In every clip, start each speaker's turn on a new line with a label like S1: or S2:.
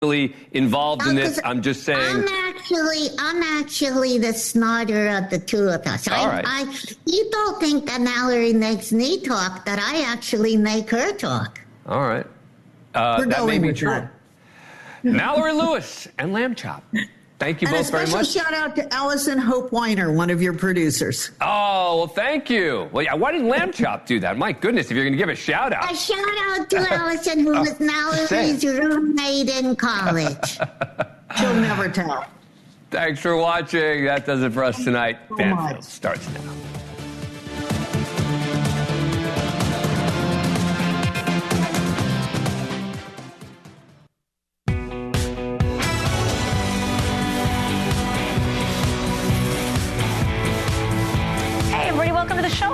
S1: really involved in this. I'm just saying.
S2: I'm actually the smarter of the two of us.
S1: All right.
S2: You don't think that Mallory makes me talk, that I actually make her talk.
S1: All right. That may be true. Mallory Lewis and Lamb Chop. Thank you both very much.
S3: And a special shout out to Allison Hope Weiner, one of your producers.
S1: Oh, well, thank you. Well, yeah, why didn't Lamb Chop do that? My goodness, if you're going to give a shout out.
S2: A shout out to Allison, who was Mallory's roommate in college.
S3: She'll never tell.
S1: Thanks for watching. That does it for us tonight. Banfield starts now.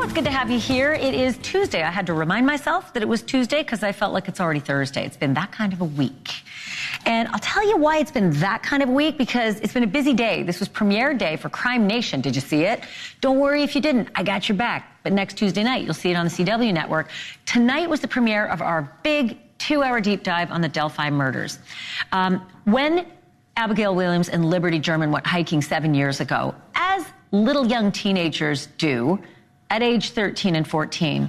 S4: It's good to have you here. It is Tuesday. I had to remind myself that it was Tuesday because I felt like it's already Thursday. It's been that kind of a week. And I'll tell you why it's been that kind of a week, because it's been a busy day. This was premiere day for Crime Nation. Did you see it? Don't worry if you didn't. I got your back. But next Tuesday night, you'll see it on the CW network. Tonight was the premiere of our big 2-hour deep dive on the Delphi murders. When Abigail Williams and Liberty German went hiking 7 years ago, as little young teenagers do, at age 13 and 14,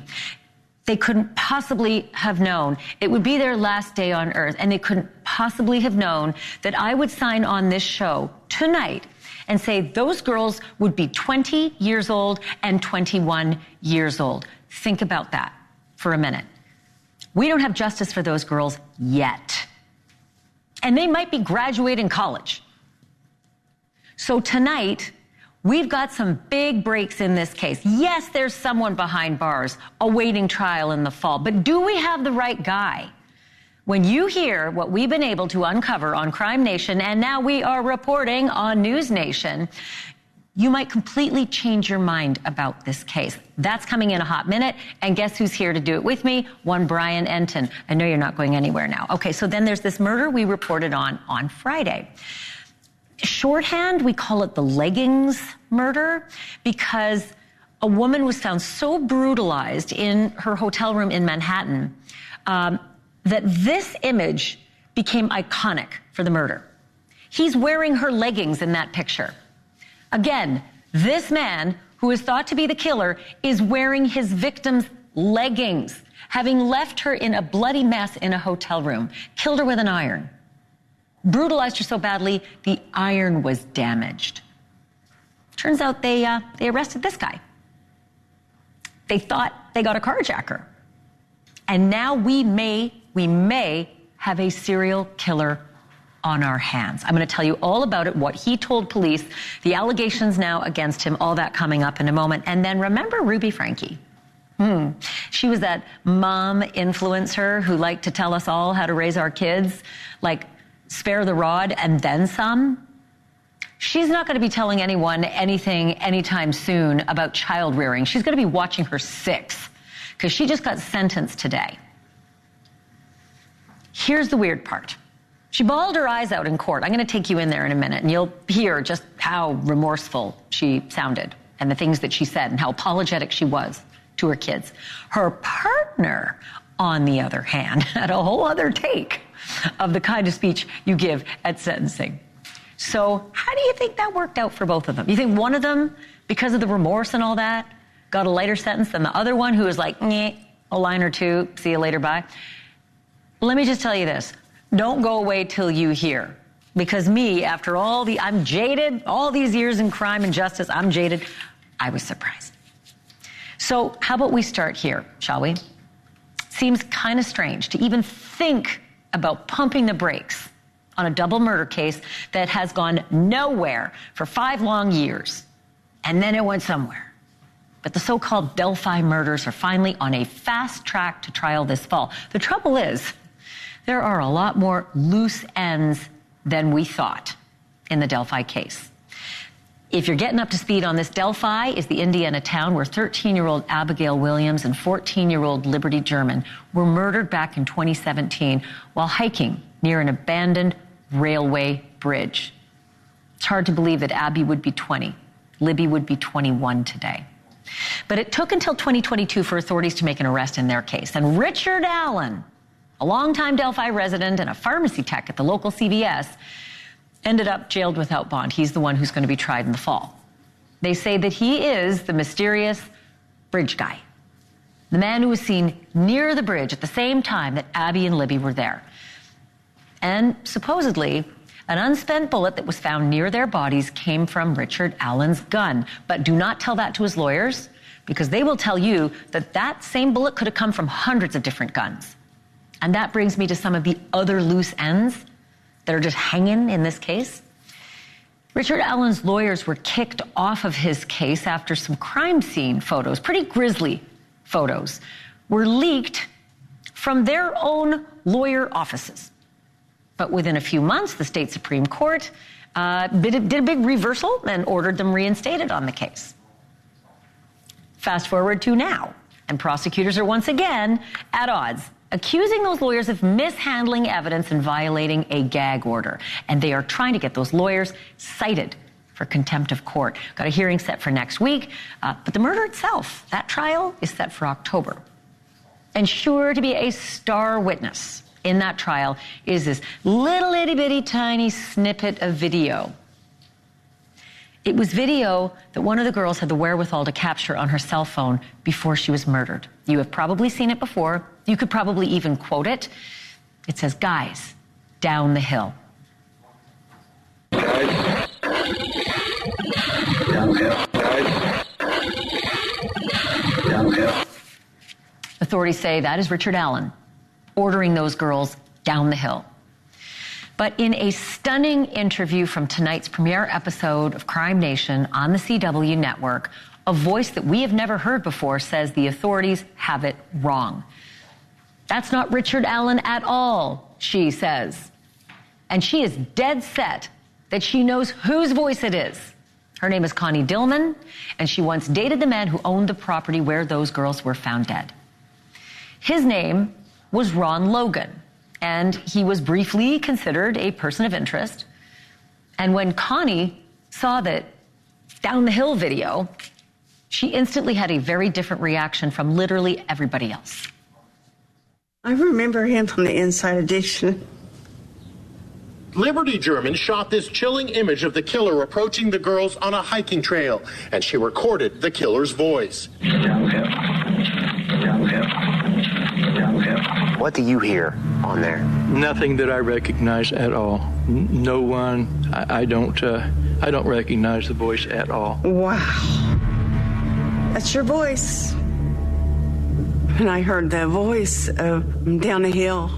S4: they couldn't possibly have known it would be their last day on earth, and they couldn't possibly have known that I would sign on this show tonight and say those girls would be 20 years old and 21 years old. Think about that for a minute. We don't have justice for those girls yet. And they might be graduating college. So tonight, we've got some big breaks in this case. Yes, there's someone behind bars awaiting trial in the fall, but do we have the right guy? When you hear what we've been able to uncover on Crime Nation, and now we are reporting on NewsNation, you might completely change your mind about this case. That's coming in a hot minute, and guess who's here to do it with me? One Brian Enton. I know you're not going anywhere now. Okay, so then there's this murder we reported on Friday. Shorthand, we call it the leggings murder, because a woman was found so brutalized in her hotel room in Manhattan that this image became iconic for the murder. He's wearing her leggings in that picture. Again, this man, who is thought to be the killer, is wearing his victim's leggings, having left her in a bloody mess in a hotel room, killed her with an iron. Brutalized her so badly, the iron was damaged. Turns out they arrested this guy. They thought they got a carjacker. And now we may have a serial killer on our hands. I'm going to tell you all about it, what he told police, the allegations now against him, all that coming up in a moment. And then remember Ruby Frankie? She was that mom influencer who liked to tell us all how to raise our kids, like spare the rod and then some. She's not going to be telling anyone anything anytime soon about child rearing. She's going to be watching her 6, because she just got sentenced today. Here's the weird part. She bawled her eyes out in court. I'm going to take you in there in a minute, and you'll hear just how remorseful she sounded and the things that she said and how apologetic she was to her kids. Her partner, on the other hand, had a whole other take of the kind of speech you give at sentencing. So how do you think that worked out for both of them? You think one of them, because of the remorse and all that, got a lighter sentence than the other one who was like, a line or two, see you later, bye? Let me just tell you this. Don't go away till you hear. Because me, after I'm jaded, all these years in crime and justice, I'm jaded. I was surprised. So how about we start here, shall we? Seems kind of strange to even think about pumping the brakes on a double murder case that has gone nowhere for 5 long years. And then it went somewhere. But the so-called Delphi murders are finally on a fast track to trial this fall. The trouble is, there are a lot more loose ends than we thought in the Delphi case. If you're getting up to speed on this, Delphi is the Indiana town where 13-year-old Abigail Williams and 14-year-old Liberty German were murdered back in 2017 while hiking near an abandoned railway bridge. It's hard to believe that Abby would be 20. Libby would be 21 today. But it took until 2022 for authorities to make an arrest in their case. And Richard Allen, a longtime Delphi resident and a pharmacy tech at the local CVS, ended up jailed without bond. He's the one who's going to be tried in the fall. They say that he is the mysterious bridge guy, the man who was seen near the bridge at the same time that Abby and Libby were there. And supposedly, an unspent bullet that was found near their bodies came from Richard Allen's gun. But do not tell that to his lawyers, because they will tell you that that same bullet could have come from hundreds of different guns. And that brings me to some of the other loose ends that are just hanging in this case. Richard Allen's lawyers were kicked off of his case after some crime scene photos, pretty grisly photos, were leaked from their own lawyer offices. But within a few months, the state Supreme Court did a big reversal and ordered them reinstated on the case. Fast forward to now, and prosecutors are once again at odds, accusing those lawyers of mishandling evidence and violating a gag order. And they are trying to get those lawyers cited for contempt of court. Got a hearing set for next week, but the murder itself, that trial is set for October. And sure to be a star witness in that trial is this little itty bitty tiny snippet of video. It was video that one of the girls had the wherewithal to capture on her cell phone before she was murdered. You have probably seen it before. You could probably even quote it. It says, "Guys, down the hill."
S5: Guys, downhill. Guys, downhill.
S4: Authorities say that is Richard Allen ordering those girls down the hill. But in a stunning interview from tonight's premiere episode of Crime Nation on the CW network, a voice that we have never heard before says the authorities have it wrong. That's not Richard Allen at all, she says. And she is dead set that she knows whose voice it is. Her name is Connie Dilman, and she once dated the man who owned the property where those girls were found dead. His name was Ron Logan, and he was briefly considered a person of interest. And when Connie saw that down the hill video, she instantly had a very different reaction from literally everybody else.
S6: I remember him from the Inside Edition.
S7: Liberty German shot this chilling image of the killer approaching the girls on a hiking trail, and she recorded the killer's voice.
S5: Downhill. Downhill. Downhill.
S8: What do you hear on there?
S9: Nothing that I recognize at all. No one. I don't recognize the voice at all.
S6: Wow. That's your voice. And I heard the voice of down the hill.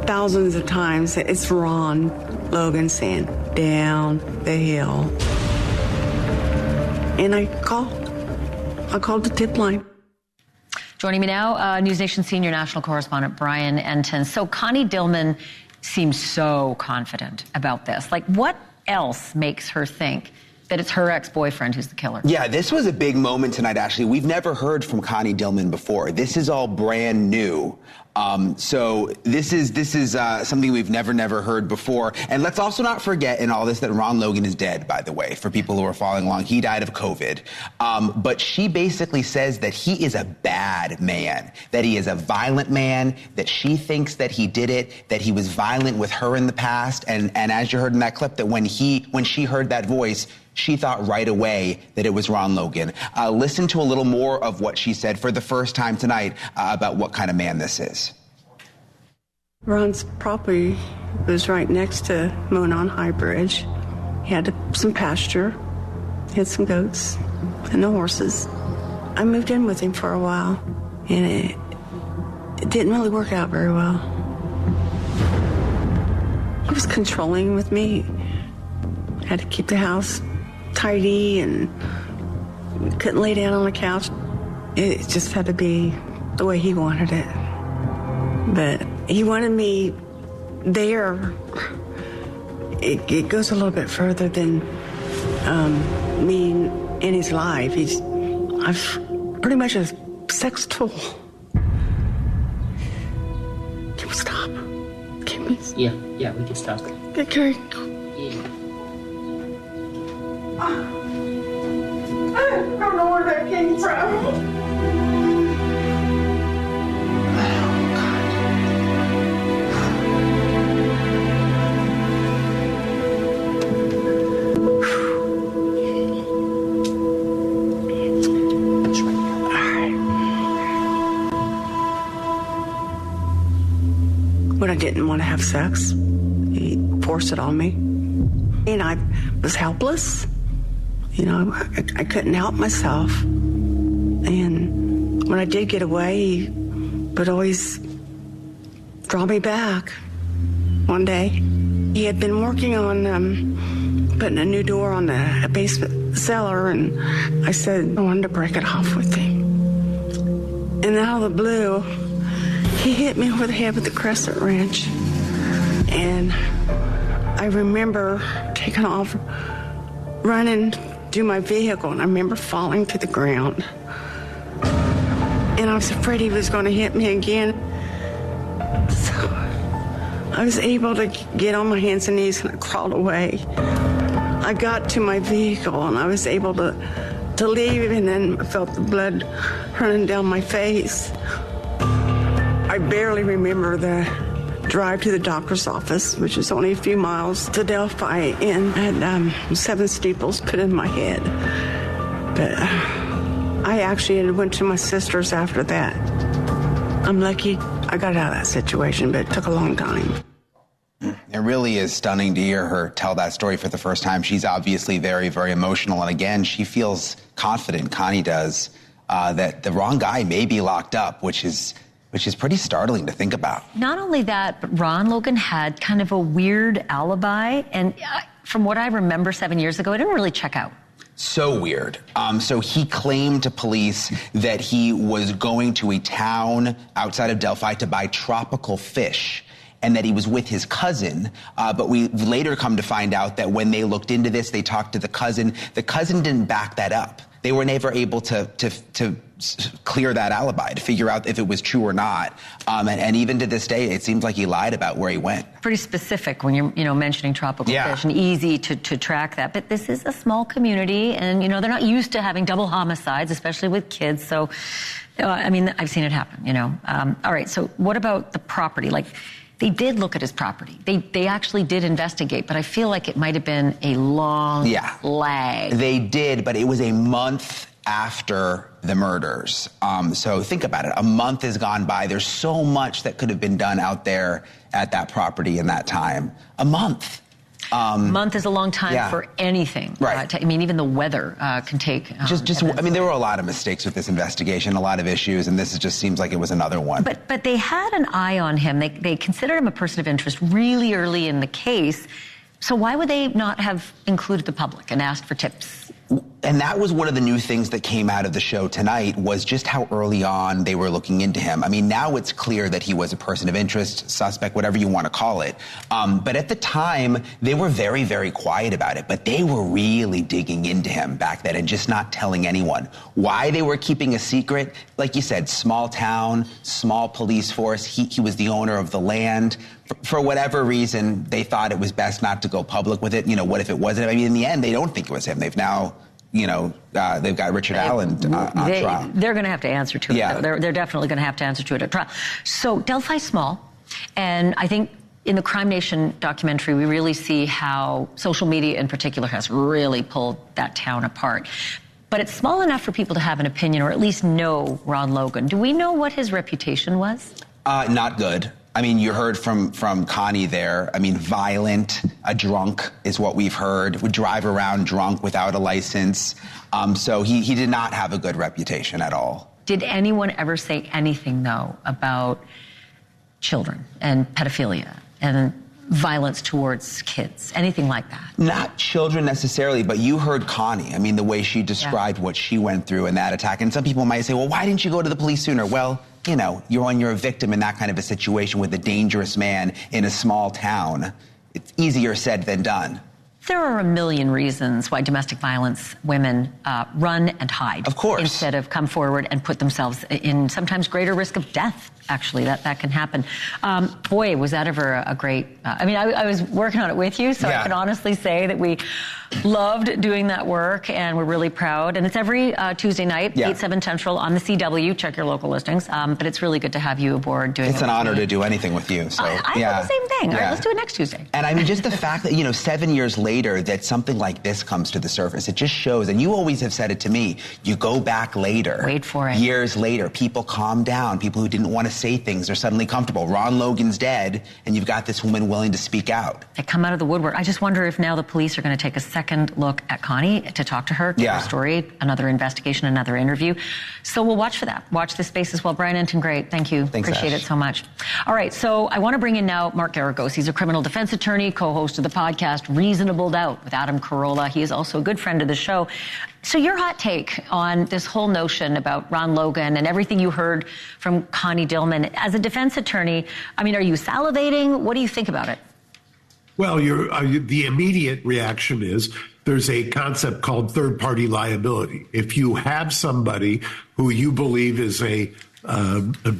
S6: Thousands of times. It's Ron Logan saying, down the hill. And I called the tip line.
S4: Joining me now, NewsNation senior national correspondent Brian Enton. So Connie Dilman seems so confident about this. Like, what else makes her think that it's her ex-boyfriend who's the killer?
S8: Yeah, this was a big moment tonight, Ashley. We've never heard from Connie Dilman before. This is all brand new. So this is something we've never heard before. And let's also not forget in all this that Ron Logan is dead, by the way, for people who are following along. He died of COVID. But she basically says that he is a bad man, that he is a violent man, that she thinks that he did it, that he was violent with her in the past. And as you heard in that clip, that when she heard that voice, she thought right away that it was Ron Logan. Listen to a little more of what she said for the first time tonight about what kind of man this is.
S6: Ron's property was right next to Monon High Bridge. He had some pasture, he had some goats and the horses. I moved in with him for a while, and it didn't really work out very well. He was controlling with me. I had to keep the house tidy and couldn't lay down on the couch. It just had to be the way he wanted it. But he wanted me there. It goes a little bit further than me in his life. I've pretty much a sex tool. Can we stop? Can we?
S10: Yeah, we can stop.
S6: Okay.
S10: Yeah.
S6: I don't know where that came from. when I didn't want to have sex. He forced it on me. And I was helpless. You know, I couldn't help myself. And when I did get away, he would always draw me back. One day, he had been working on putting a new door on a basement cellar, and I said I wanted to break it off with him. And out of the blue, he hit me over the head with a crescent wrench. And I remember taking off, running to my vehicle, and I remember falling to the ground. And I was afraid he was going to hit me again. So I was able to get on my hands and knees, and I crawled away. I got to my vehicle, and I was able to leave, and then I felt the blood running down my face. I barely remember the drive to the doctor's office, which is only a few miles to Delphi, and I had 7 staples put in my head. But I actually went to my sister's after that. I'm lucky I got out of that situation, but it took a long time.
S8: It really is stunning to hear her tell that story for the first time. She's obviously very, very emotional. And again, she feels confident, Connie does, that the wrong guy may be locked up, which is pretty startling to think about.
S4: Not only that, but Ron Logan had kind of a weird alibi. And from what I remember 7 years ago, it didn't really check out.
S8: So weird. So he claimed to police that he was going to a town outside of Delphi to buy tropical fish, and that he was with his cousin. But we later come to find out that when they looked into this, they talked to the cousin. The cousin didn't back that up. They were never able to clear that alibi, to figure out if it was true or not. And even to this day, it seems like he lied about where he went.
S4: Pretty specific when you're mentioning tropical fish, and easy to track that. But this is a small community, and they're not used to having double homicides, especially with kids. So, I mean, I've seen it happen. All right. So, what about the property? Like, they did look at his property. They actually did investigate, but I feel like it might have been a long lag.
S8: They did, but it was a month after the murders. So think about it. A month has gone by. There's so much that could have been done out there at that property in that time. A month.
S4: Month is a long time for anything.
S8: Right.
S4: I mean, even the weather can take.
S8: I mean, there were a lot of mistakes with this investigation, a lot of issues, and this just seems like it was another one.
S4: But they had an eye on him. They considered him a person of interest really early in the case. So why would they not have included the public and asked for tips?
S8: And that was one of the new things that came out of the show tonight, was just how early on they were looking into him. I mean, now it's clear that he was a person of interest, suspect, whatever you want to call it. But at the time, they were very, very quiet about it. But they were really digging into him back then and just not telling anyone. Why they were keeping a secret? Like you said, small town, small police force. He was the owner of the land. For whatever reason, they thought it was best not to go public with it. What if it wasn't? I mean, in the end, they don't think it was him. They've now, they've got Richard Allen on trial.
S4: They're going to have to answer to it. They're definitely going to have to answer to it at trial. So Delphi's small, and I think in the Crime Nation documentary, we really see how social media in particular has really pulled that town apart. But it's small enough for people to have an opinion, or at least know Ron Logan. Do we know what his reputation was?
S8: Not good. I mean, you heard from Connie there. I mean, violent, a drunk is what we've heard. Would drive around drunk without a license. So he did not have a good reputation at all.
S4: Did anyone ever say anything, though, about children and pedophilia and violence towards kids, anything like that?
S8: Not children necessarily, but you heard Connie. I mean, the way she described what she went through in that attack. And some people might say, well, why didn't you go to the police sooner? Well, you're a victim in that kind of a situation with a dangerous man in a small town. It's easier said than done.
S4: There are a million reasons why domestic violence women run and hide.
S8: Of course.
S4: Instead of come forward and put themselves in sometimes greater risk of death, actually. That can happen. Boy, was that ever a great... I was working on it with you, so I can honestly say that we loved doing that work, and we're really proud. And it's every Tuesday night, 8, 7 Central on the CW. Check your local listings. But it's really good to have you aboard doing it.
S8: It's an honor to do anything with you. So
S4: I do the same thing. All right, let's do it next Tuesday.
S8: And I mean, just the fact that, 7 years later, later that something like this comes to the surface. It just shows, and you always have said it to me, you go back later.
S4: Wait for it.
S8: Years later, people calm down. People who didn't want to say things are suddenly comfortable. Ron Logan's dead, and you've got this woman willing to speak out.
S4: They come out of the woodwork. I just wonder if now the police are going to take a second look at Connie to talk to her, get her story, another investigation, another interview. So we'll watch for that. Watch this space as well. Brian Enton, great. Thank you.
S8: Thanks,
S4: Appreciate
S8: Ash.
S4: it so much. All right, so I want to bring in now Mark Garagos. He's a criminal defense attorney, co-host of the podcast Reasonable Doubt with Adam Carolla. He is also a good friend of the show. So your hot take on this whole notion about Ron Logan and everything you heard from Connie Dilman. As a defense attorney, I mean, are you salivating? What do you think about it?
S11: Well, the immediate reaction is there's a concept called third-party liability. If you have somebody who you believe is a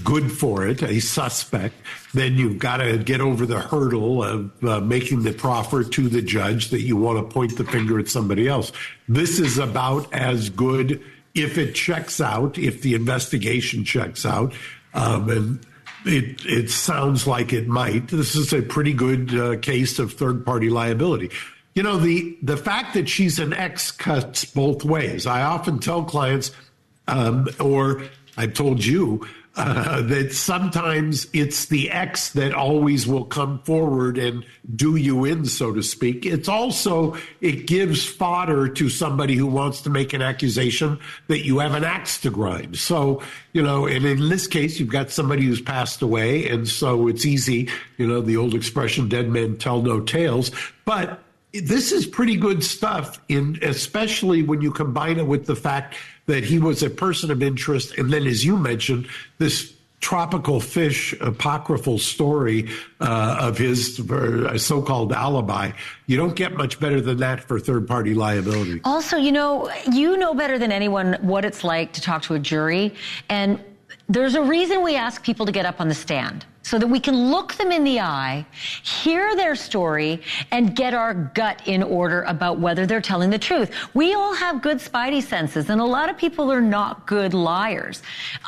S11: good for it, a suspect, then you've got to get over the hurdle of making the proffer to the judge that you want to point the finger at somebody else. This is about as good if it checks out, if the investigation checks out, and it sounds like it might. This is a pretty good case of third-party liability. You know, the fact that she's an ex cuts both ways. I often tell clients, or I've told you, that sometimes it's the ex that always will come forward and do you in, so to speak. It's also, it gives fodder to somebody who wants to make an accusation that you have an axe to grind. So, you know, and in this case, you've got somebody who's passed away, and so it's easy, you know, the old expression, dead men tell no tales. But this is pretty good stuff, especially when you combine it with the fact that he was a person of interest. And then, as you mentioned, this tropical fish apocryphal story of his so-called alibi. You don't get much better than that for third-party liability.
S4: Also, you know better than anyone what it's like to talk to a jury. And there's a reason we ask people to get up on the stand, so that we can look them in the eye, hear their story, and get our gut in order about whether they're telling the truth. We all have good spidey senses, and a lot of people are not good liars.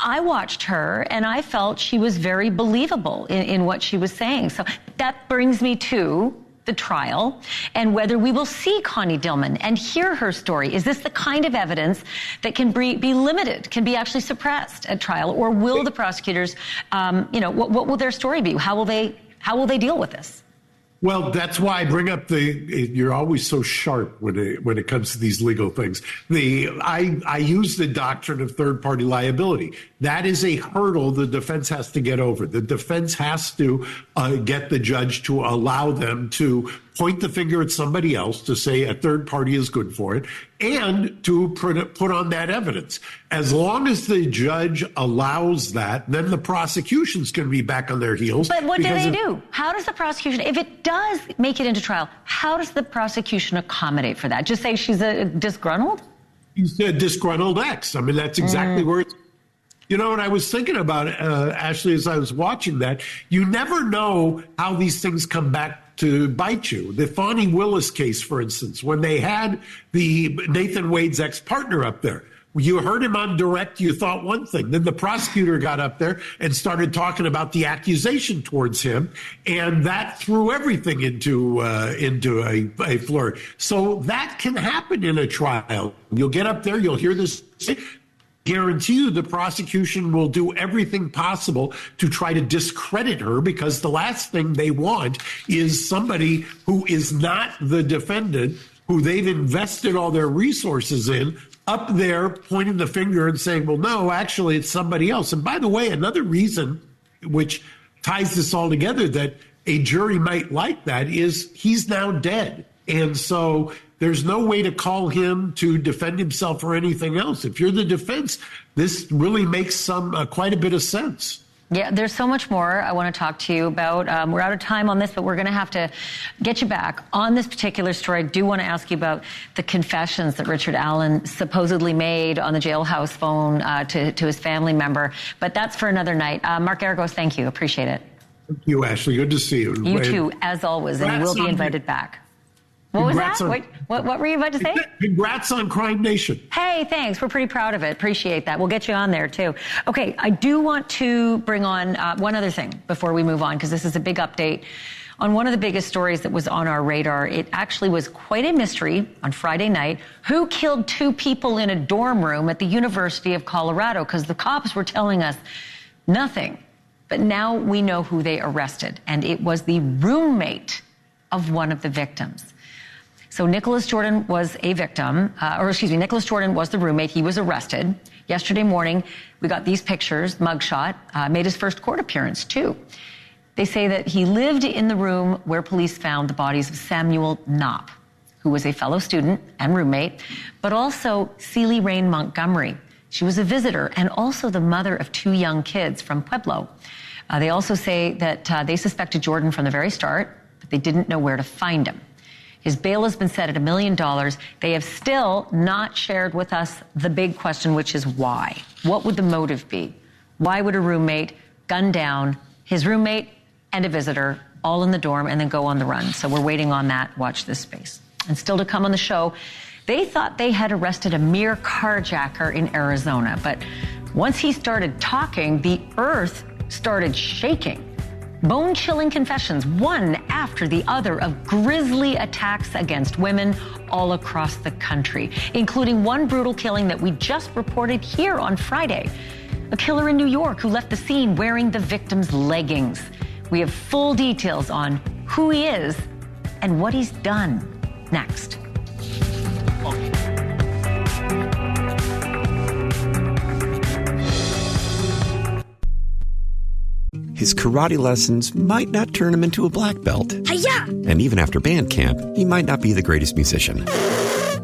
S4: I watched her, and I felt she was very believable in what she was saying. So that brings me to the trial and whether we will see Connie Dilman and hear her story. Is this the kind of evidence that can be limited, can be actually suppressed at trial, or will the prosecutors, what will their story be? How will they deal with this?
S11: Well, that's why I bring up you're always so sharp when it comes to these legal things. I use the doctrine of third-party liability. That is a hurdle the defense has to get over. The defense has to get the judge to allow them to point the finger at somebody else, to say a third party is good for it, and to put on that evidence. As long as the judge allows that, then the prosecution's going to be back on their heels.
S4: But what do they do? How does the prosecution, if it does make it into trial, how does the prosecution accommodate for that? Just say she's a disgruntled?
S11: She's a disgruntled ex. I mean, that's exactly where it's... You know, and I was thinking about it, Ashleigh, as I was watching that, you never know how these things come back to bite you. The Fonnie Willis case, for instance, when they had the Nathan Wade's ex-partner up there, you heard him on direct, you thought one thing. Then the prosecutor got up there and started talking about the accusation towards him, and that threw everything into a flurry. So that can happen in a trial. You'll get up there, you'll hear this. Guarantee you the prosecution will do everything possible to try to discredit her, because the last thing they want is somebody who is not the defendant, who they've invested all their resources in, up there pointing the finger and saying, well, no, actually, it's somebody else. And by the way, another reason which ties this all together that a jury might like that is he's now dead. And so there's no way to call him to defend himself or anything else. If you're the defense, this really makes quite a bit of sense.
S4: Yeah, there's so much more I want to talk to you about. We're out of time on this, but we're going to have to get you back on this particular story. I do want to ask you about the confessions that Richard Allen supposedly made on the jailhouse phone to his family member. But that's for another night. Mark Garagos, thank you. Appreciate it.
S11: Thank you, Ashleigh. Good to see you.
S4: You too, as always, and you will be invited back. What was that? Wait, what were you about to say?
S11: Congrats on Crime Nation.
S4: Hey, thanks. We're pretty proud of it. Appreciate that. We'll get you on there, too. Okay, I do want to bring on one other thing before we move on, because this is a big update On one of the biggest stories that was on our radar, it actually was quite a mystery on Friday night. Who killed 2 people in a dorm room at the University of Colorado? Because the cops were telling us nothing. But now we know who they arrested, and it was the roommate of one of the victims. So Nicholas Jordan was a victim, Nicholas Jordan was the roommate. He was arrested. Yesterday morning, we got these pictures, mugshot, made his first court appearance too. They say that he lived in the room where police found the bodies of Samuel Knopp, who was a fellow student and roommate, but also Celie Rain Montgomery. She was a visitor and also the mother of 2 young kids from Pueblo. They also say that they suspected Jordan from the very start, but they didn't know where to find him. His bail has been set at $1 million. They have still not shared with us the big question, which is why? What would the motive be? Why would a roommate gun down his roommate and a visitor all in the dorm and then go on the run? So we're waiting on that. Watch this space. And still to come on the show, they thought they had arrested a mere carjacker in Arizona. But once he started talking, the earth started shaking. Bone-chilling confessions, one after the other, of grisly attacks against women all across the country, including one brutal killing that we just reported here on Friday. A killer in New York who left the scene wearing the victim's leggings. We have full details on who he is and what he's done. Next.
S12: His karate lessons might not turn him into a black belt. Hi-ya! And even after band camp, he might not be the greatest musician.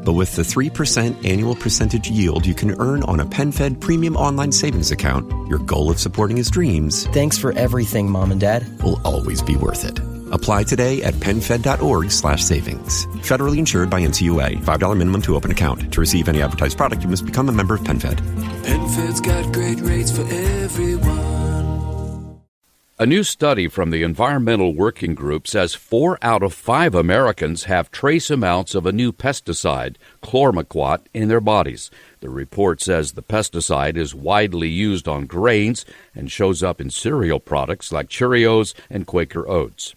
S12: But with the 3% annual percentage yield you can earn on a PenFed premium online savings account, your goal of supporting his dreams...
S13: Thanks for everything, Mom and Dad.
S12: ...will always be worth it. Apply today at PenFed.org/savings. Federally insured by NCUA. $5 minimum to open account. To receive any advertised product, you must become a member of PenFed.
S14: PenFed's got great rates for everyone.
S15: A new study from the Environmental Working Group says 4 out of 5 Americans have trace amounts of a new pesticide, chlormequat, in their bodies. The report says the pesticide is widely used on grains and shows up in cereal products like Cheerios and Quaker Oats.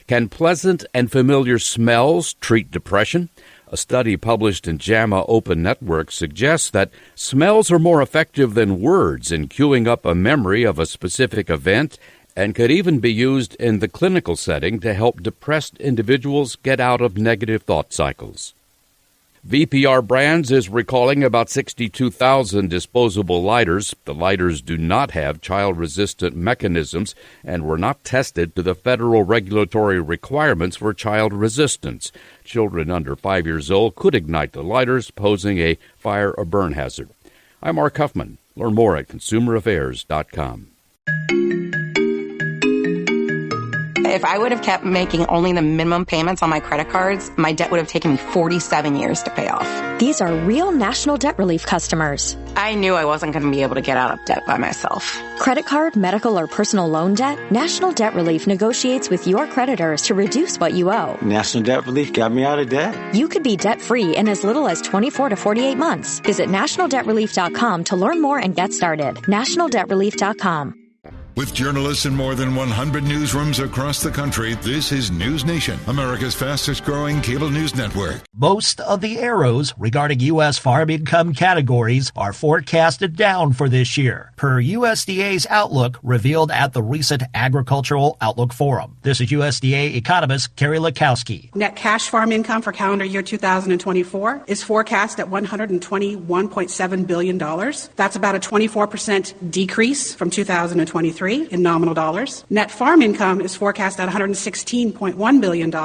S15: Can pleasant and familiar smells treat depression? A study published in JAMA Open Network suggests that smells are more effective than words in cueing up a memory of a specific event and could even be used in the clinical setting to help depressed individuals get out of negative thought cycles. VPR Brands is recalling about 62,000 disposable lighters. The lighters do not have child-resistant mechanisms and were not tested to the federal regulatory requirements for child resistance. Children under 5 years old could ignite the lighters, posing a fire or burn hazard. I'm Mark Huffman. Learn more at consumeraffairs.com.
S16: If I would have kept making only the minimum payments on my credit cards, my debt would have taken me 47 years to pay off.
S17: These are real National Debt Relief customers.
S16: I knew I wasn't going to be able to get out of debt by myself.
S17: Credit card, medical, or personal loan debt? National Debt Relief negotiates with your creditors to reduce what you owe.
S18: National Debt Relief got me out of debt.
S17: You could be debt-free in as little as 24 to 48 months. Visit nationaldebtrelief.com to learn more and get started. nationaldebtrelief.com.
S19: With journalists in more than 100 newsrooms across the country, this is NewsNation, America's fastest-growing cable news network.
S20: Most of the arrows regarding U.S. farm income categories are forecasted down for this year, per USDA's outlook revealed at the recent Agricultural Outlook Forum. This is USDA economist Carrie Lakowski.
S21: Net cash farm income for calendar year 2024 is forecast at $121.7 billion. That's about a 24% decrease from 2023. In nominal dollars. Net farm income is forecast at $116.1 billion,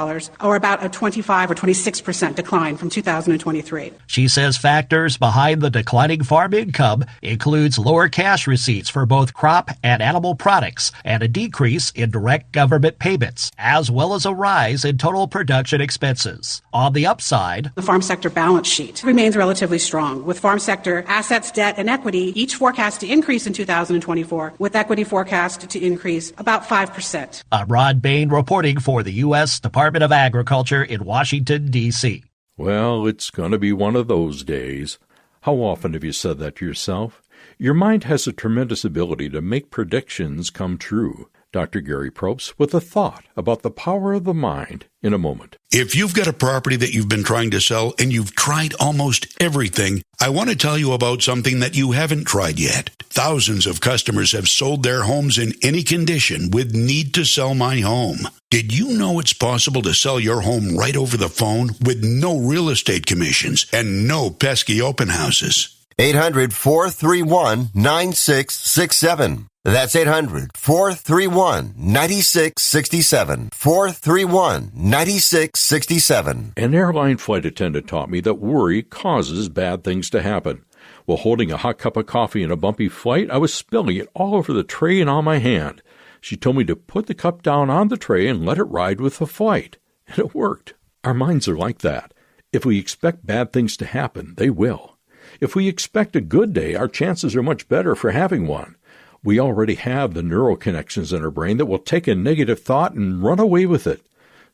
S21: or about a 25 or 26% decline from 2023.
S20: She says factors behind the declining farm income includes lower cash receipts for both crop and animal products and a decrease in direct government payments, as well as a rise in total production expenses. On the upside,
S21: the farm sector balance sheet remains relatively strong, with farm sector assets, debt, and equity each forecast to increase in 2024, with equity forecast to increase about 5%.
S20: I'm Rod Bain reporting for the U.S. Department of Agriculture in Washington, D.C.
S22: Well, it's going to be one of those days. How often have you said that to yourself?
S2: Your mind has a tremendous ability to make predictions come true. Dr. Gary Probst with a thought about the power of the mind in a moment.
S22: If you've got a property that you've been trying to sell and you've tried almost everything, I want to tell you about something that you haven't tried yet. Thousands of customers have sold their homes in any condition with Need to Sell My Home. Did you know it's possible to sell your home right over the phone with no real estate commissions and no pesky open houses?
S23: 800-431-9667. That's 800-431-9667. 431-9667.
S2: An airline flight attendant taught me that worry causes bad things to happen. While holding a hot cup of coffee in a bumpy flight, I was spilling it all over the tray and on my hand. She told me to put the cup down on the tray and let it ride with the flight. And it worked. Our minds are like that. If we expect bad things to happen, they will. If we expect a good day, our chances are much better for having one. We already have the neural connections in our brain that will take a negative thought and run away with it.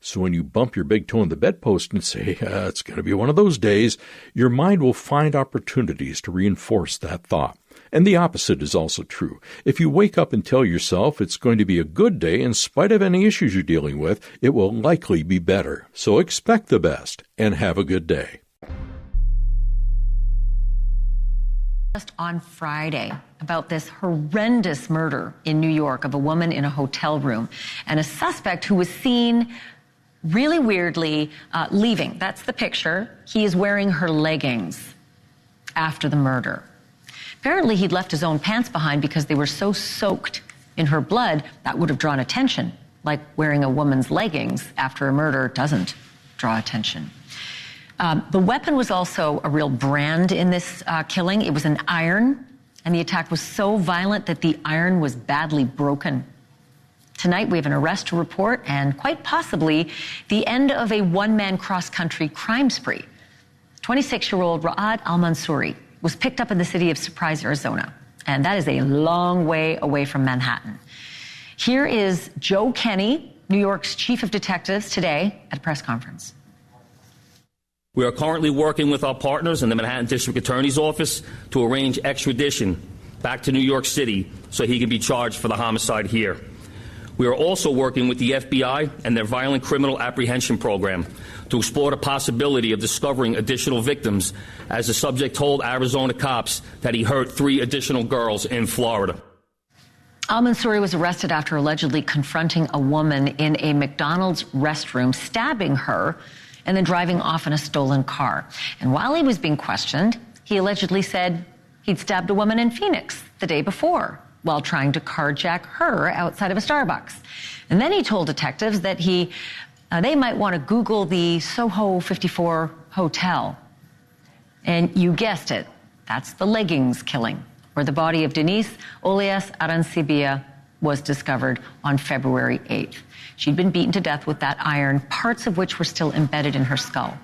S2: So when you bump your big toe on the bedpost and say, it's going to be one of those days, your mind will find opportunities to reinforce that thought. And the opposite is also true. If you wake up and tell yourself it's going to be a good day in spite of any issues you're dealing with, it will likely be better. So expect the best and have a good day.
S4: Just on Friday about this horrendous murder in New York of a woman in a hotel room and a suspect who was seen really weirdly leaving. That's the picture. He is wearing her leggings after the murder. Apparently he'd left his own pants behind because they were so soaked in her blood that would have drawn attention, like wearing a woman's leggings after a murder doesn't draw attention. The weapon was also a real brand in this killing. It was an iron, and the attack was so violent that the iron was badly broken. Tonight, we have an arrest to report and quite possibly the end of a one-man cross-country crime spree. 26-year-old Ra'ad al-Mansouri was picked up in the city of Surprise, Arizona, and that is a long way away from Manhattan. Here is Joe Kenny, New York's chief of detectives, today at a press conference.
S24: We are currently working with our partners in the Manhattan District Attorney's Office to arrange extradition back to New York City so he can be charged for the homicide here. We are also working with the FBI and their Violent Criminal Apprehension Program to explore the possibility of discovering additional victims, as the subject told Arizona cops that he hurt 3 additional girls in Florida.
S4: Al-Mansouri was arrested after allegedly confronting a woman in a McDonald's restroom, stabbing her, and then driving off in a stolen car. And while he was being questioned, he allegedly said he'd stabbed a woman in Phoenix the day before while trying to carjack her outside of a Starbucks. And then he told detectives that they might want to Google the Soho 54 hotel. And you guessed it, that's the leggings killing, where the body of Denise Olias Arancibia was discovered on February 8th. She'd been beaten to death with that iron, parts of which were still embedded in her skull.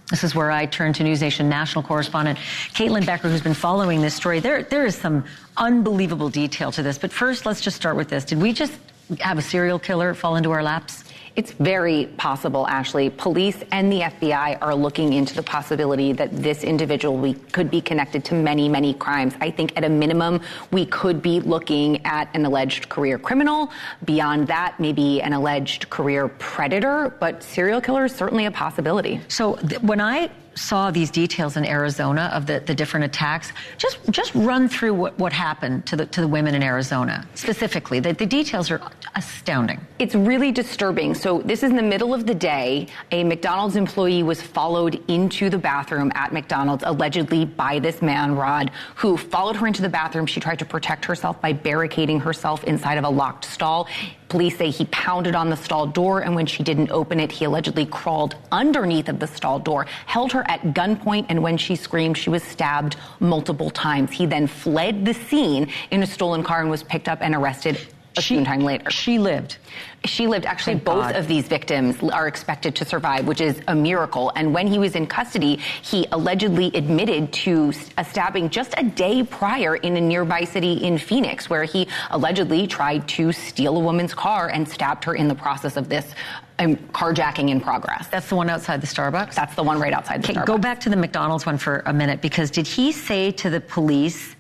S4: This is where I turn to NewsNation national correspondent Caitlin Becker, who's been following this story. There is some unbelievable detail to this. But first, let's just start with this. Did we just have a serial killer fall into our laps?
S25: It's very possible, Ashleigh. Police and the FBI are looking into the possibility that this individual could be connected to many, many crimes. I think at a minimum, we could be looking at an alleged career criminal. Beyond that, maybe an alleged career predator, but serial killer is certainly a possibility.
S4: So when I saw these details in Arizona of the different attacks, just run through what happened to the women in Arizona specifically. The details are astounding.
S25: It's really disturbing. So this is in the middle of the day. A McDonald's employee was followed into the bathroom at McDonald's, allegedly by this man, Rod, who followed her into the bathroom. She tried to protect herself by barricading herself inside of a locked stall. Police say he pounded on the stall door, and when she didn't open it, he allegedly crawled underneath of the stall door, held her at gunpoint, and when she screamed, she was stabbed multiple times. He then fled the scene in a stolen car and was picked up and arrested a soon time later.
S4: She lived.
S25: She lived. Actually, both of these victims are expected to survive, which is a miracle. And when he was in custody, he allegedly admitted to a stabbing just a day prior in a nearby city in Phoenix, where he allegedly tried to steal a woman's car and stabbed her in the process of this carjacking in progress.
S4: That's the one outside the Starbucks?
S25: That's the one right outside the Starbucks.
S4: Go back to the McDonald's one for a minute, because did he say to the police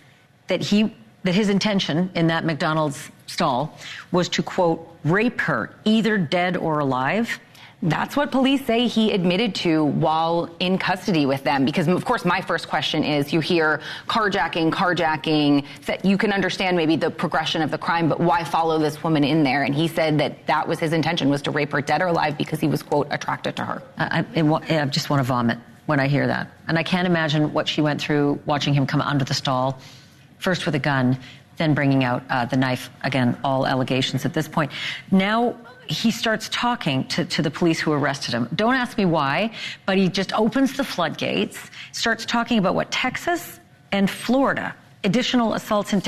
S4: that his intention in that McDonald's stall was to, quote, rape her, either dead or alive.
S25: That's what police say he admitted to while in custody with them. Because, of course, my first question is, you hear carjacking, that you can understand maybe the progression of the crime, but why follow this woman in there? And he said that was his intention, was to rape her dead or alive because he was, quote, attracted to her.
S4: I just want to vomit when I hear that. And I can't imagine what she went through watching him come under the stall, first with a gun, then bringing out the knife. Again, all allegations at this point. Now he starts talking to the police who arrested him. Don't ask me why, but he just opens the floodgates, starts talking about Texas and Florida. Additional assaults in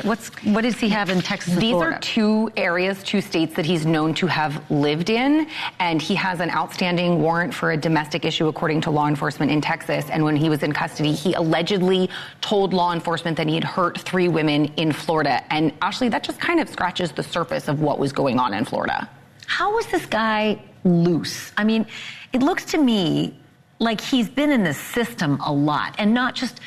S4: what does he have in Texas and Florida?
S25: These are two states that he's known to have lived in, and he has an outstanding warrant for a domestic issue according to law enforcement in Texas. And when he was in custody, he allegedly told law enforcement that he had hurt 3 women in Florida. And Ashleigh, that just kind of scratches the surface of what was going on in Florida.
S4: How was this guy loose? I mean, it looks to me like he's been in this system a lot, and not just,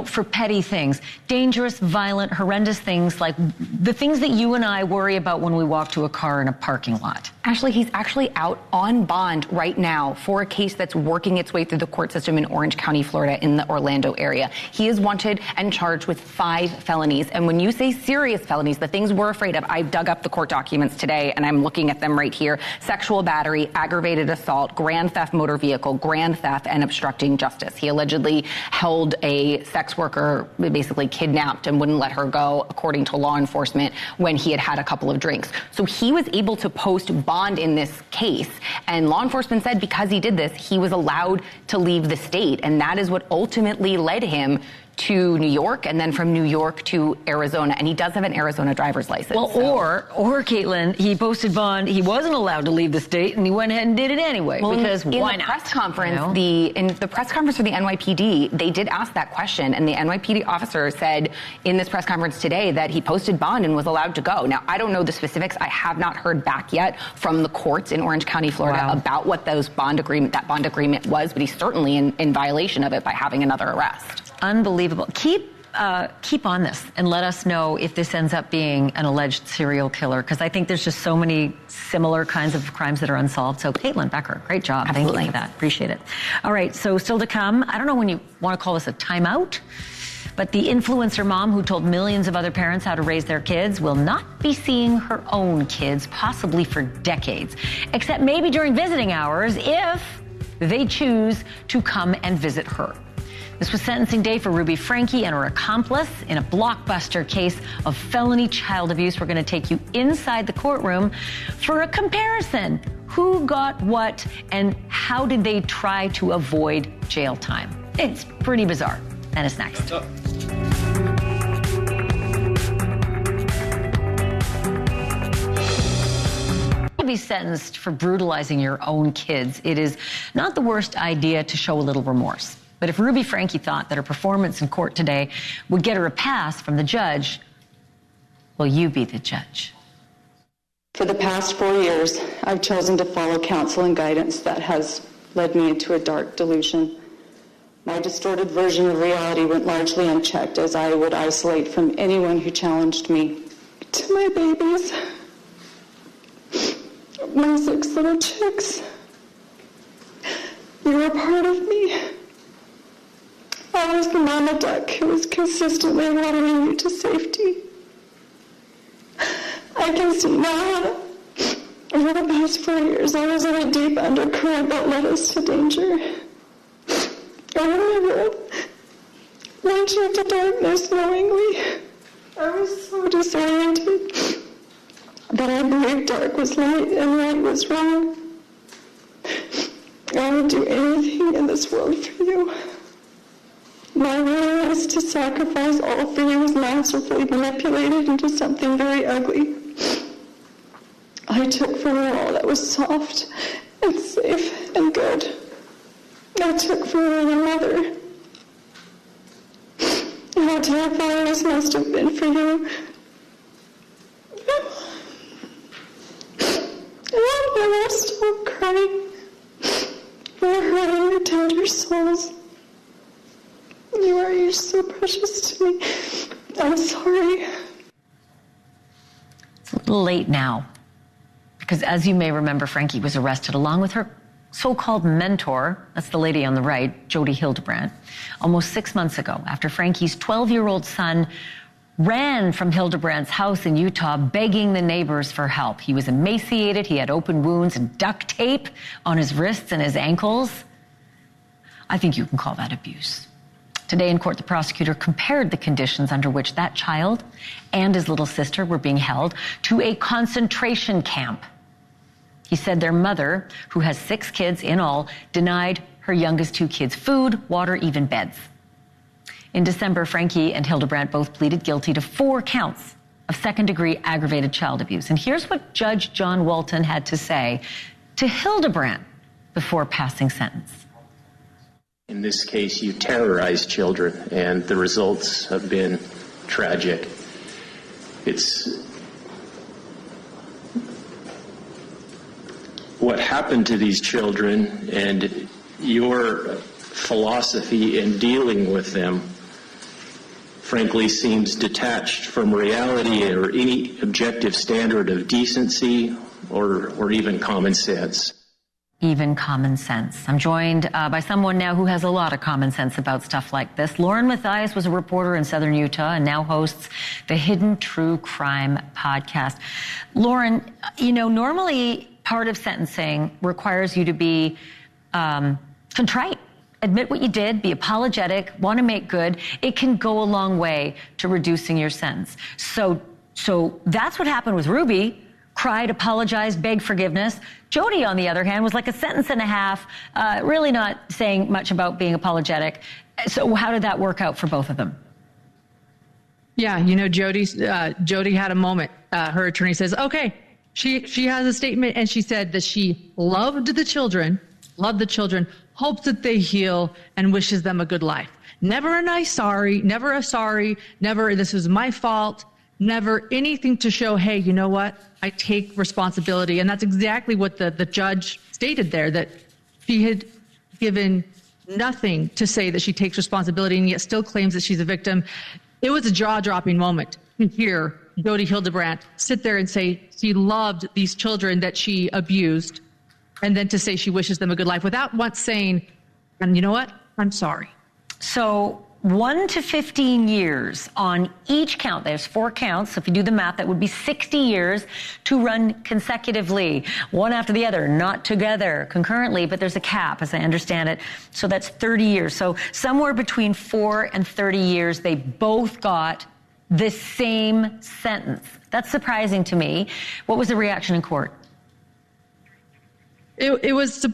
S4: for petty things, dangerous, violent, horrendous things like the things that you and I worry about when we walk to a car in a parking lot.
S25: Ashleigh, he's actually out on bond right now for a case that's working its way through the court system in Orange County, Florida, in the Orlando area. He is wanted and charged with 5 felonies. And when you say serious felonies, the things we're afraid of, I dug up the court documents today and I'm looking at them right here. Sexual battery, aggravated assault, grand theft motor vehicle, grand theft, and obstructing justice. He allegedly held a sex worker, basically kidnapped, and wouldn't let her go, according to law enforcement, when he had a couple of drinks. So he was able to post bond in this case, and law enforcement said because he did this, he was allowed to leave the state, and that is what ultimately led him to New York, and then from New York to Arizona. And he does have an Arizona driver's license.
S4: Well, or Caitlin, he posted bond. He wasn't allowed to leave the state, and he went ahead and did it anyway. Because why not?
S25: Press conference, in the press conference for the NYPD, they did ask that question, and the NYPD officer said in this press conference today that he posted bond and was allowed to go. Now, I don't know the specifics. I have not heard back yet from the courts in Orange County, Florida, about what that bond agreement was, but he's certainly in violation of it by having another arrest.
S4: Unbelievable. Keep on this and let us know if this ends up being an alleged serial killer, because I think there's just so many similar kinds of crimes that are unsolved. So, Caitlin Becker, great job.
S25: Absolutely.
S4: Thank you for that. Appreciate it. All right, so still to come. I don't know when you want to call this a timeout, but the influencer mom who told millions of other parents how to raise their kids will not be seeing her own kids, possibly for decades, except maybe during visiting hours if they choose to come and visit her. This was sentencing day for Ruby Frankie and her accomplice in a blockbuster case of felony child abuse. We're going to take you inside the courtroom for a comparison. Who got what and how did they try to avoid jail time? It's pretty bizarre. And it's next. To be sentenced for brutalizing your own kids, it is not the worst idea to show a little remorse. But if Ruby Frankie thought that her performance in court today would get her a pass from the judge, will you be the judge?
S1: For the past 4 years, I've chosen to follow counsel and guidance that has led me into a dark delusion. My distorted version of reality went largely unchecked as I would isolate from anyone who challenged me. To my babies, my 6 little chicks, you were a part of me. I was the mama duck who was consistently watering you to safety. I can see now that over the past 4 years I was in a deep undercurrent that led us to danger. I never launched into darkness knowingly. I was so disoriented that I believed dark was light and light was wrong. I would do anything in this world for you. My willingness to sacrifice all for you was masterfully manipulated into something very ugly. I took from you all that was soft and safe and good. I took from you your mother. How terrifying this must have been for you. I will stop crying. You're hurting your tender souls. You You are. You're so precious to me. I'm sorry.
S4: It's a little late now, because as you may remember, Frankie was arrested along with her so-called mentor, that's the lady on the right, Jodi Hildebrandt, almost 6 months ago, after Frankie's 12-year-old son ran from Hildebrandt's house in Utah, begging the neighbors for help. He was emaciated, he had open wounds and duct tape on his wrists and his ankles. I think you can call that abuse. Today in court, the prosecutor compared the conditions under which that child and his little sister were being held to a concentration camp. He said their mother, who has 6 kids in all, denied her youngest 2 kids food, water, even beds. In December, Frankie and Hildebrandt both pleaded guilty to 4 counts of second-degree aggravated child abuse. And here's what Judge John Walton had to say to Hildebrandt before passing sentence.
S3: In this case, you terrorize children, and the results have been tragic. It's what happened to these children, and your philosophy in dealing with them, frankly, seems detached from reality or any objective standard of decency or even common sense.
S4: Even common sense. I'm joined by someone now who has a lot of common sense about stuff like this. Lauren Mathias was a reporter in Southern Utah and now hosts the Hidden True Crime podcast. Lauren, you know, normally part of sentencing requires you to be contrite. Admit what you did, be apologetic, want to make good. It can go a long way to reducing your sentence. So that's what happened with Ruby. Cried, apologized, begged forgiveness. Jodi, on the other hand, was like a sentence and a half, really not saying much about being apologetic. So how did that work out for both of them?
S5: Yeah, you know, Jodi had a moment. Her attorney says, okay, she has a statement, and she said that she loved the children, hopes that they heal, and wishes them a good life. Never a nice sorry, never a sorry, never this was my fault, never anything to show, hey, you know what? I take responsibility. And that's exactly what the judge stated there, that she had given nothing to say that she takes responsibility and yet still claims that she's a victim. It was a jaw-dropping moment to hear Jodi Hildebrandt sit there and say she loved these children that she abused, and then to say she wishes them a good life without once saying, and you know what? I'm sorry.
S4: So 1 to 15 years on each count. There's 4 counts. So if you do the math, that would be 60 years to run consecutively, one after the other, not together, concurrently, but there's a cap, as I understand it. So that's 30 years. So somewhere between 4 and 30 years, they both got the same sentence. That's surprising to me. What was the reaction in court?
S5: It was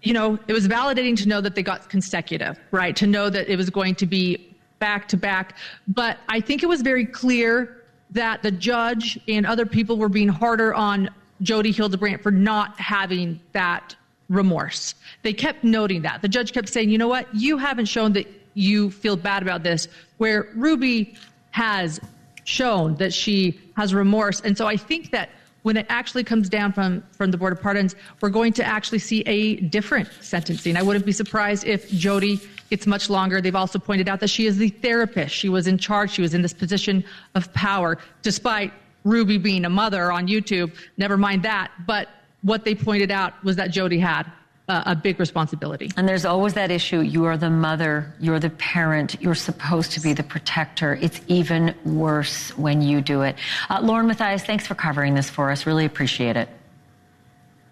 S5: validating to know that they got consecutive, right? To know that it was going to be back to back. But I think it was very clear that the judge and other people were being harder on Jodi Hildebrandt for not having that remorse. They kept noting that. The judge kept saying, you know what? You haven't shown that you feel bad about this, where Ruby has shown that she has remorse. And so I think that when it actually comes down from the Board of Pardons, we're going to actually see a different sentencing. I wouldn't be surprised if Jodi gets much longer. They've also pointed out that she is the therapist. She was in charge. She was in this position of power, despite Ruby being a mother on YouTube. Never mind that. But what they pointed out was that Jodi had a big responsibility.
S4: And there's always that issue. You are the mother, you're the parent, you're supposed to be the protector. It's even worse when you do it. Lauren Mathias, thanks for covering this for us. Really appreciate it.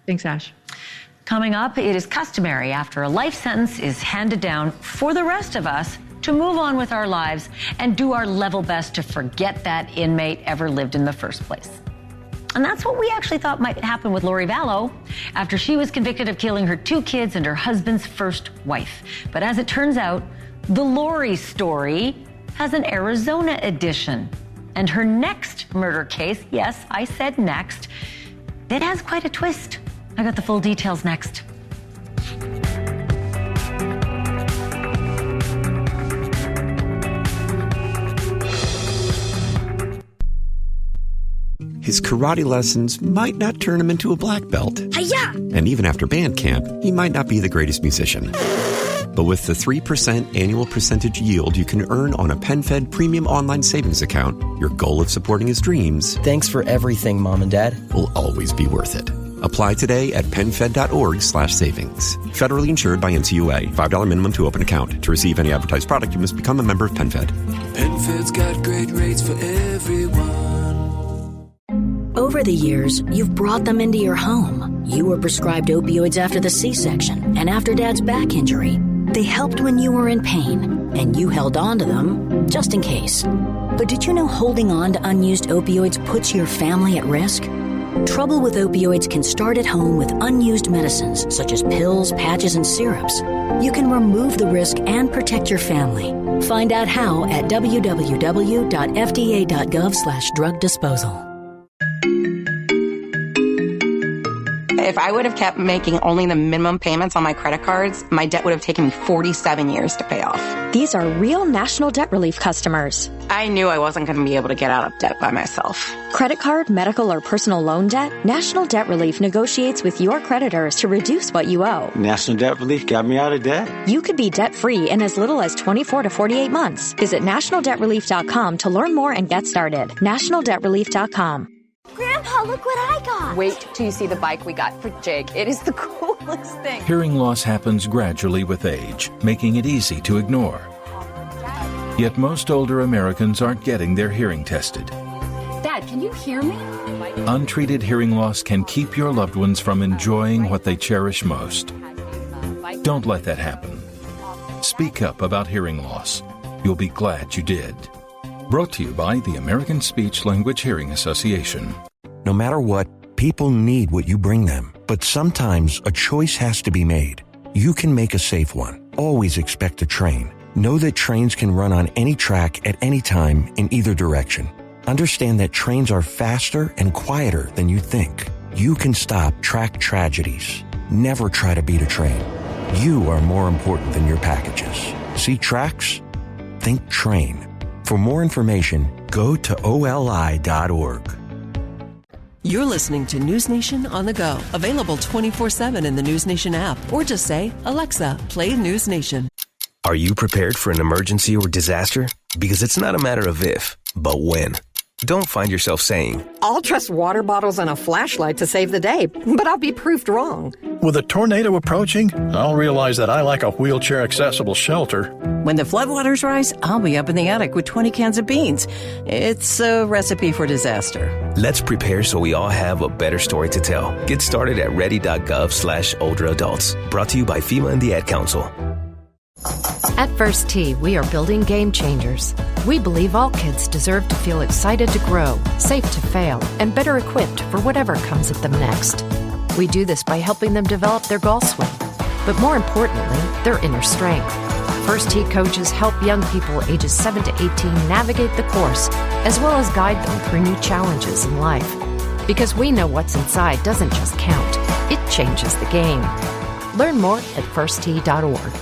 S5: Thanks, Ash.
S4: Coming up, it is customary after a life sentence is handed down for the rest of us to move on with our lives and do our level best to forget that inmate ever lived in the first place. And that's what we actually thought might happen with Lori Vallow after she was convicted of killing her 2 kids and her husband's first wife. But as it turns out, the Lori story has an Arizona edition. And her next murder case, yes, I said next, it has quite a twist. I got the full details next.
S12: His karate lessons might not turn him into a black belt.
S7: Hi-ya!
S12: And even after band camp, he might not be the greatest musician. But with the 3% annual percentage yield you can earn on a PenFed premium online savings account, your goal of supporting his dreams...
S13: Thanks for everything, Mom and Dad.
S12: ...will always be worth it. Apply today at PenFed.org/savings. Federally insured by NCUA. $5 minimum to open account. To receive any advertised product, you must become a member of PenFed.
S14: PenFed's got great rates for everyone.
S6: Over the years, you've brought them into your home. You were prescribed opioids after the C-section and after Dad's back injury. They helped when you were in pain, and you held on to them just in case. But did you know holding on to unused opioids puts your family at risk? Trouble with opioids can start at home with unused medicines such as pills, patches, and syrups. You can remove the risk and protect your family. Find out how at www.fda.gov/drug disposal.
S16: If I would have kept making only the minimum payments on my credit cards, my debt would have taken me 47 years to pay off.
S17: These are real National Debt Relief customers.
S16: I knew I wasn't going to be able to get out of debt by myself.
S17: Credit card, medical, or personal loan debt? National Debt Relief negotiates with your creditors to reduce what you owe.
S18: National Debt Relief got me out of debt.
S17: You could be debt-free in as little as 24 to 48 months. Visit nationaldebtrelief.com to learn more and get started. nationaldebtrelief.com.
S7: Grandpa, look what I got. Wait till you see the bike we got for Jake. It is the coolest thing.
S8: Hearing loss happens gradually with age, making it easy to ignore. Yet most older Americans aren't getting their hearing tested.
S7: Dad, can you hear me?
S8: Untreated hearing loss can keep your loved ones from enjoying what they cherish most. Don't let that happen. Speak up about hearing loss. You'll be glad you did. Brought to you by the American Speech Language Hearing Association.
S9: No matter what, people need what you bring them. But sometimes a choice has to be made. You can make a safe one. Always expect a train. Know that trains can run on any track at any time in either direction. Understand that trains are faster and quieter than you think. You can stop track tragedies. Never try to beat a train. You are more important than your packages. See tracks? Think train. For more information, go to oli.org.
S10: You're listening to NewsNation on the go. Available 24/7 in the NewsNation app. Or just say, Alexa, play NewsNation.
S26: Are you prepared for an emergency or disaster? Because it's not a matter of if, but when. Don't find yourself saying,
S27: I'll trust water bottles and a flashlight to save the day, but I'll be proved wrong.
S28: With a tornado approaching, I'll realize that I like a wheelchair-accessible shelter.
S10: When the floodwaters rise, I'll be up in the attic with 20 cans of beans. It's a recipe for disaster.
S26: Let's prepare so we all have a better story to tell. Get started at ready.gov/older adults. Brought to you by FEMA and the Ad Council.
S29: At First Tee, we are building game changers. We believe all kids deserve to feel excited to grow, safe to fail, and better equipped for whatever comes at them next. We do this by helping them develop their golf swing, but more importantly, their inner strength. First Tee coaches help young people ages 7 to 18 navigate the course, as well as guide them through new challenges in life. Because we know what's inside doesn't just count, it changes the game. Learn more at firsttee.org.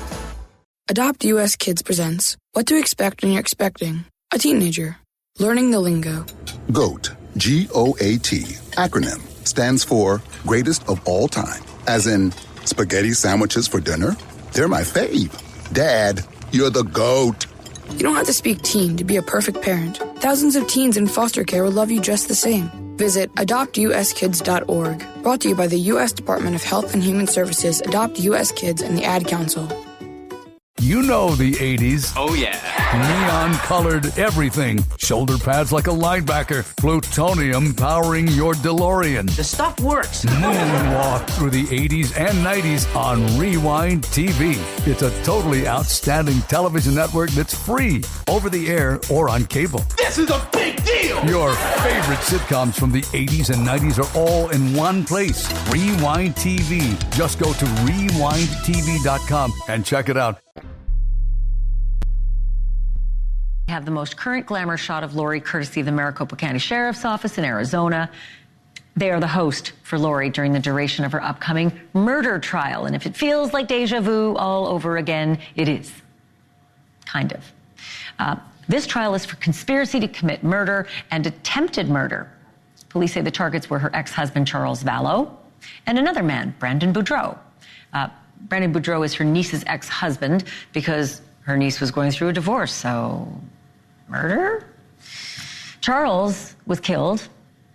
S30: Adopt US Kids presents What to Expect When You're Expecting a Teenager. Learning the Lingo.
S31: GOAT, G-O-A-T, acronym, stands for Greatest of All Time. As in, spaghetti sandwiches for dinner? They're my fave. Dad, you're the GOAT.
S30: You don't have to speak teen to be a perfect parent. Thousands of teens in foster care will love you just the same. Visit adoptuskids.org. Brought to you by the U.S. Department of Health and Human Services, Adopt U.S. Kids, and the Ad Council.
S32: You know the 80s.
S33: Oh, yeah.
S32: Neon-colored everything. Shoulder pads like a linebacker. Plutonium powering your DeLorean.
S33: The stuff works.
S32: Moonwalk through the 80s and 90s on Rewind TV. It's a totally outstanding television network that's free, over the air, or on cable.
S33: This is a big deal!
S32: Your favorite sitcoms from the 80s and 90s are all in one place. Rewind TV. Just go to rewindtv.com and check it out.
S4: Have the most current glamour shot of Lori, courtesy of the Maricopa County Sheriff's Office in Arizona. They are the host for Lori during the duration of her upcoming murder trial. And if it feels like deja vu all over again, it is. Kind of. This trial is for conspiracy to commit murder and attempted murder. Police say the targets were her ex-husband, Charles Vallow, and another man, Brandon Boudreaux. Brandon Boudreau is her niece's ex-husband because her niece was going through a divorce. So, murder? Charles was killed.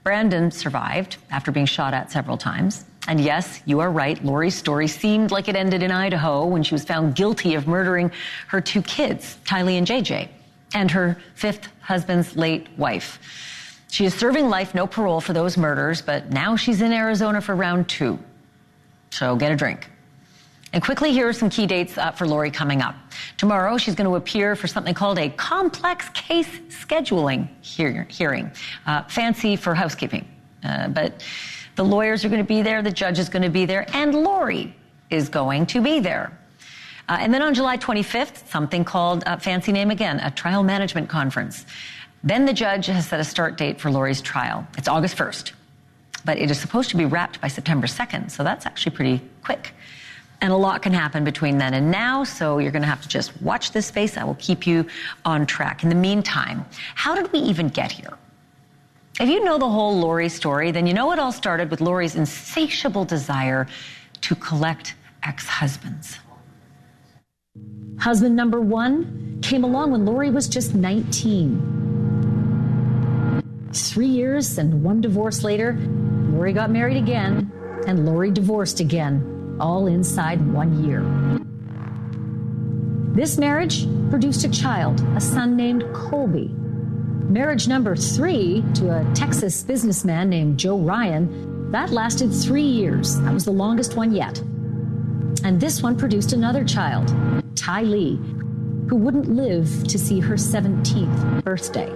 S4: Brandon survived after being shot at several times. And yes, you are right, Lori's story seemed like it ended in Idaho when she was found guilty of murdering her 2 kids, Tylee and JJ, and her 5th husband's late wife. She is serving life, no parole for those murders, but now she's in Arizona for round 2. So get a drink. And quickly, here are some key dates for Lori coming up. Tomorrow, she's going to appear for something called a complex case scheduling hearing. Fancy for housekeeping. But the lawyers are going to be there, the judge is going to be there, and Lori is going to be there. And then on July 25th, something called, fancy name again, a trial management conference. Then the judge has set a start date for Lori's trial. It's August 1st, but it is supposed to be wrapped by September 2nd, so that's actually pretty quick. And a lot can happen between then and now, so you're going to have to just watch this space. I will keep you on track. In the meantime, how did we even get here? If you know the whole Lori story, then you know it all started with Lori's insatiable desire to collect ex-husbands. Husband number 1 came along when Lori was just 19. 3 years and 1 divorce later, Lori got married again, and Lori divorced again, all inside 1 year. This marriage produced a child, a son named Colby. Marriage number 3 to a Texas businessman named Joe Ryan, that lasted 3 years. That was the longest one yet. And this one produced another child, Tylee, who wouldn't live to see her 17th birthday.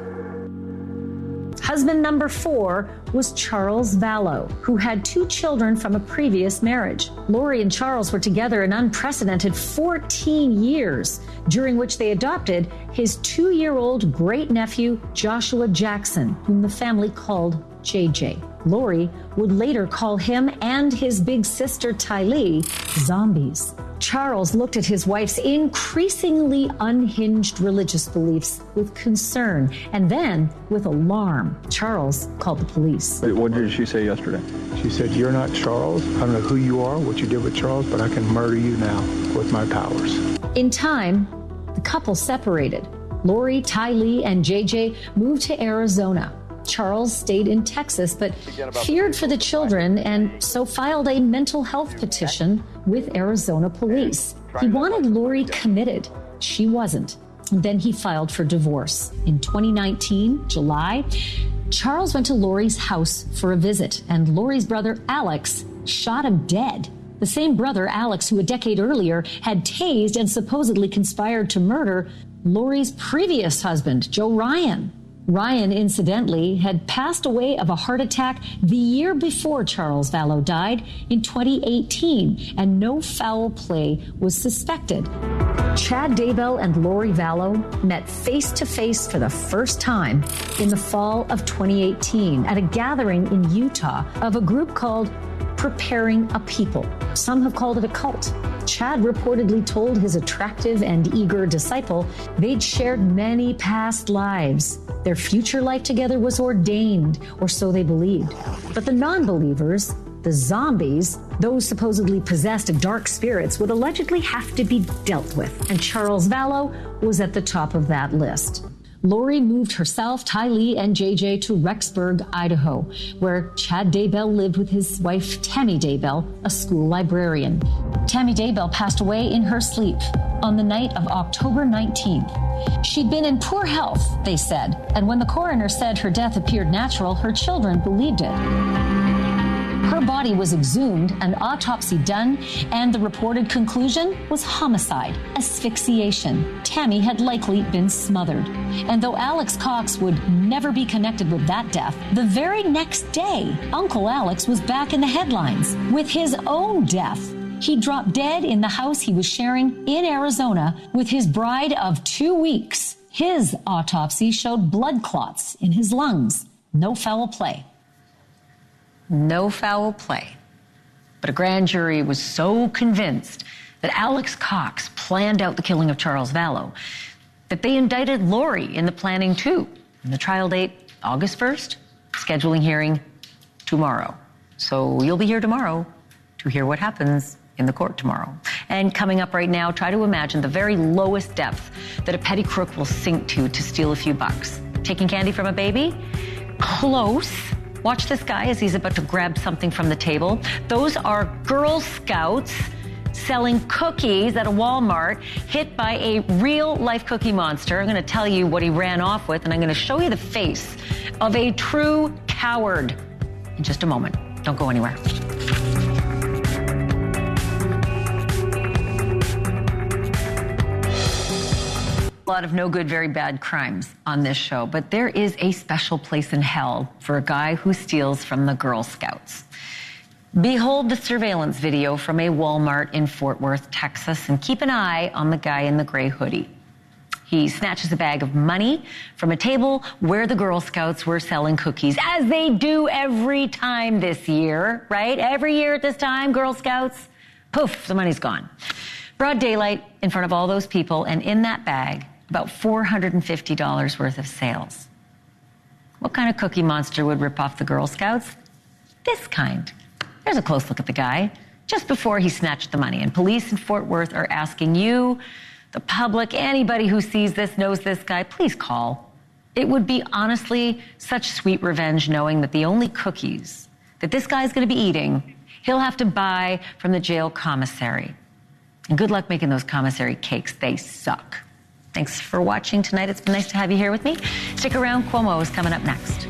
S4: Husband number 4 was Charles Vallow, who had 2 children from a previous marriage. Lori and Charles were together an unprecedented 14 years, during which they adopted his 2-year-old great-nephew, Joshua Jackson, whom the family called JJ. Lori would later call him and his big sister Tylee zombies. Charles looked at his wife's increasingly unhinged religious beliefs with concern and then with alarm. Charles called the police.
S1: What did she say yesterday?
S2: She said, "You're not Charles. I don't know who you are, what you did with Charles, but I can murder you now with my powers."
S4: In time, the couple separated. Lori, Tylee, and JJ moved to Arizona. Charles stayed in Texas, but feared for the children and so filed a mental health petition with Arizona police. He wanted Lori committed. She wasn't. And then he filed for divorce. In 2019, July, Charles went to Lori's house for a visit, and Lori's brother, Alex, shot him dead. The same brother, Alex, who a decade earlier had tased and supposedly conspired to murder Lori's previous husband, Joe Ryan. Ryan, incidentally, had passed away of a heart attack the year before Charles Vallow died in 2018, and no foul play was suspected. Chad Daybell and Lori Vallow met face-to-face for the first time in the fall of 2018 at a gathering in Utah of a group called Preparing a People. Some have called it a cult. Chad reportedly told his attractive and eager disciple they'd shared many past lives. Their future life together was ordained, or so they believed. But the non-believers, the zombies, those supposedly possessed of dark spirits, would allegedly have to be dealt with. And Charles Vallow was at the top of that list. Lori moved herself, Tylee, and JJ to Rexburg, Idaho, where Chad Daybell lived with his wife, Tammy Daybell, a school librarian. Tammy Daybell passed away in her sleep on the night of October 19th. She'd been in poor health, they said, and when the coroner said her death appeared natural, her children believed it. Her body was exhumed, an autopsy done, and the reported conclusion was homicide, asphyxiation. Tammy had likely been smothered. And though Alex Cox would never be connected with that death, the very next day, Uncle Alex was back in the headlines with his own death. He dropped dead in the house he was sharing in Arizona with his bride of 2 weeks. His autopsy showed blood clots in his lungs. No foul play. No foul play. But a grand jury was so convinced that Alex Cox planned out the killing of Charles Vallow that they indicted Lori in the planning too. And the trial date, August 1st, scheduling hearing tomorrow. So you'll be here tomorrow to hear what happens in the court tomorrow. And coming up right now, try to imagine the very lowest depth that a petty crook will sink to steal a few bucks. Taking candy from a baby? Close. Watch this guy as he's about to grab something from the table. Those are Girl Scouts selling cookies at a Walmart, hit by a real-life cookie monster. I'm going to tell you what he ran off with, and I'm going to show you the face of a true coward in just a moment. Don't go anywhere. A lot of no good, very bad crimes on this show, but there is a special place in hell for a guy who steals from the Girl Scouts. Behold the surveillance video from a Walmart in Fort Worth, Texas, and keep an eye on the guy in the gray hoodie. He snatches a bag of money from a table where the Girl Scouts were selling cookies, as they do every time this year, right? Every year at this time, Girl Scouts, poof, the money's gone. Broad daylight in front of all those people, and in that bag, about $450 worth of sales. What kind of cookie monster would rip off the Girl Scouts? This kind. There's a close look at the guy just before he snatched the money. And police in Fort Worth are asking you, the public, anybody who sees this, knows this guy, please call. It would be honestly such sweet revenge knowing that the only cookies that this guy's going to be eating, he'll have to buy from the jail commissary. And good luck making those commissary cakes. They suck. Thanks for watching tonight. It's been nice to have you here with me. Stick around. Cuomo is coming up next.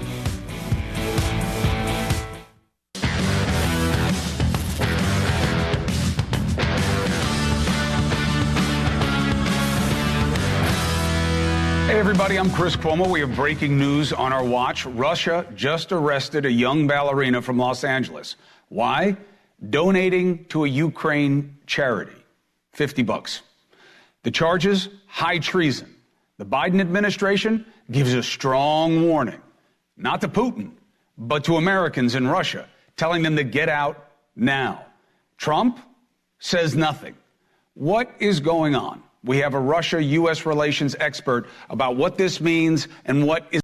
S1: Hey, everybody, I'm Chris Cuomo. We have breaking news on our watch. Russia just arrested a young ballerina from Los Angeles. Why? Donating to a Ukraine charity. $50. The charges? High treason. The Biden administration gives a strong warning. Not to Putin, but to Americans in Russia, telling them to get out now. Trump says nothing. What is going on? We have a Russia-U.S. relations expert about what this means and what is